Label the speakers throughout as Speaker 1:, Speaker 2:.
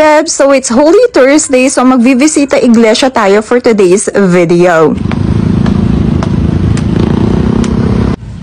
Speaker 1: Beb! So it's Holy Thursday, so magvivisita iglesia tayo for today's video.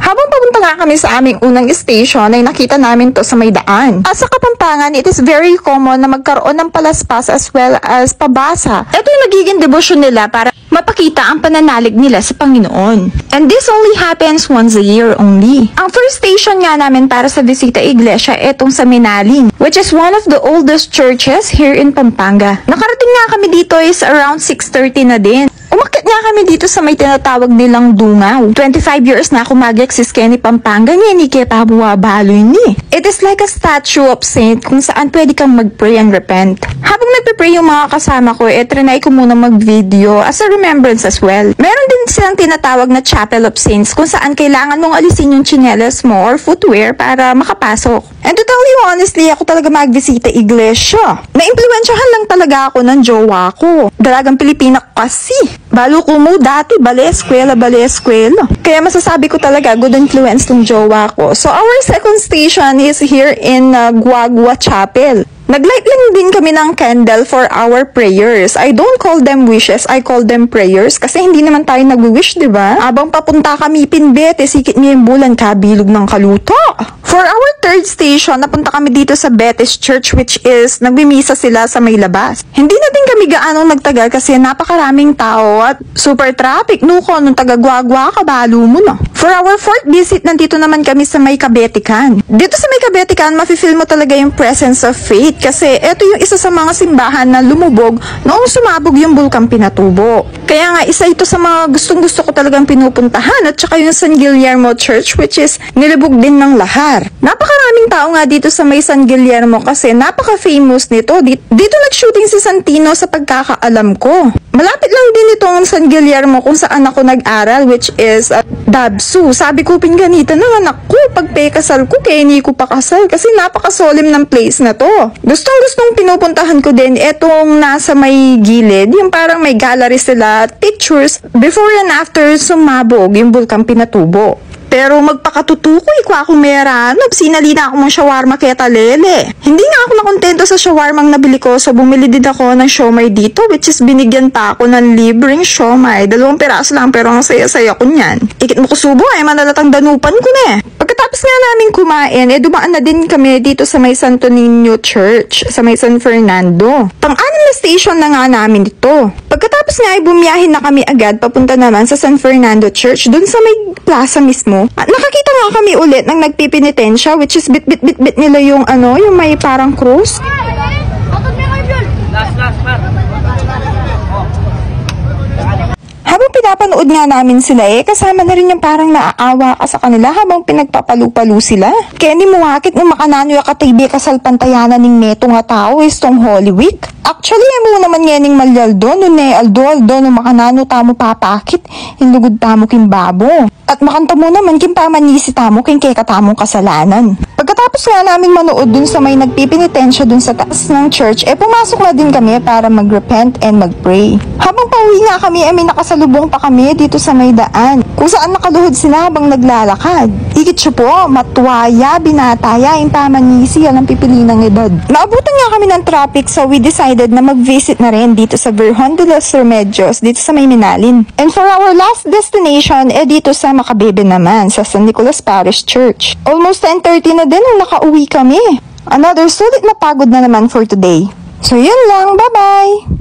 Speaker 1: Habang papunta nga kami sa aming unang station, ay nakita namin to sa may daan. At sa Kapampangan, it is very common na magkaroon ng palaspas as well as pabasa. Ito yung nagiging devotion nila para mapakita ang pananalig nila sa Panginoon. And this only happens once a year only. Ang first station nga namin para sa Visita Iglesia etong sa Minaling, which is one of the oldest churches here in Pampanga. Nakarating nga kami dito is around 6:30 na din. Umakyat nga kami dito sa may tinatawag nilang Dungaw. 25 years na ako mag-exist kaya ni Pampanga niya, ni kaya pabuwabaloy ni. It is like a statue of saint kung saan pwede kang mag-pray and repent. Habang nagpe-pray yung mga kasama ko, trinay ko muna mag-video as a remembrance as well. Meron din silang tinatawag na Chapel of Saints kung saan kailangan mong alisin yung tsinelas mo or footwear para makapasok. And to tell you honestly, ako talaga mag-visita iglesia. Na-impluensyahan lang talaga ako ng jowa ko. Dalagang Pilipina kasi. Balo ko mo dati, bale-eskwela. Kaya masasabi ko talaga, good influence ng jowa ko. So our second station is here in Guagua Chapel. Naglight lang din kami ng candle for our prayers. I don't call them wishes, I call them prayers. Kasi hindi naman tayo nag-wish, di ba? Abang papunta kami Pinbete, sikit niya yung bulan, kabilog ng kaluto. For our third station, napunta kami dito sa Betis Church, which is nagmimisa sila sa may labas. Hindi na din kami gaanong nagtagal kasi napakaraming tao at super traffic. Nuko, nung taga-Guagua, kabalo mo na. For our fourth visit, nandito naman kami sa may Kabetikan. Dito sa may Kabetikan, mafe-feel mo talaga yung presence of faith. Kasi ito yung isa sa mga simbahan na lumubog noong sumabog yung Bulkang Pinatubo. Kaya nga isa ito sa mga gustong-gusto ko talagang pinupuntahan at saka yung San Guillermo Church which is nilubog din ng lahar. Napakaraming tao nga dito sa may San Guillermo kasi napaka-famous nito. Dito nag-shooting si Santino sa pagkakaalam ko. Malapit lang din itong San Guillermo kung saan ako nag-aral which is Dabsu. Sabi ko pinganita ng anak ko pag kasal ko kaya hindi ko pa kasal kasi napaka-solemn ng place na to. Gustong-gustong pinupuntahan ko din etong nasa may gilid, yung parang may gallery sila, pictures, before and after sumabog yung Bulkang Pinatubo. Pero magpakatutukoy ko akong meranab, sinali na ako mong shawarma kaya talele. Hindi nga ako nakontento sa shawarmang nabili ko, so bumili din ako ng siomay dito, which is binigyan pa ako ng libreng siomay. 2 peraso lang pero ang saya-saya ko niyan. Ikit mo kusubo ay manalatang danupan ko na eh. Pagkatapos nga namin kumain, dumaan na din kami dito sa may Santo Niño Church, sa may San Fernando. Pang-anim na station na nga namin ito. Pagkatapos nga ay bumiyahin na kami agad papunta naman sa San Fernando Church, dun sa may plaza mismo. At nakakita nga kami ulit ng nagpipinitensya, which is bit nila yung yung may parang cross. Habang pinapanood nga namin sila kasama na rin yung parang naaawa ka sa kanila habang pinagpapalu-palu sila. Kaya ni muwakit ng makanano yung katibi kasal pantayanan ng neto nga tao is tong Holy Week. Actually, mo naman nga ning malyaldo, no aldo, no makanano tamo papakit, hinlugod tamo kimbabo. At makanta mo naman kimpamanisi tamo king kaya katamong kasalanan. Pagkatapos nga naming manood dun sa may nagpipinitensya dun sa taas ng church, pumasok na din kami para mag-repent and mag-pray. Habang pauwi nga kami, may nakasalubong pa kami dito sa may daan, kung saan nakaluhod sila habang naglalakad. Ikit siya po, matwaya, binataya, impamanisi, ang pipili ng edad. Naabutan nga kami ng traffic, so we decided na mag-visit na rin dito sa Virgen de los Remedios, dito sa may Minalin. And for our last destination, dito sa Makabebe naman, sa San Nicolas Parish Church. Almost 10:30 na din nung nakauwi kami. Another sulit na pagod na naman for today. So yun lang, bye-bye!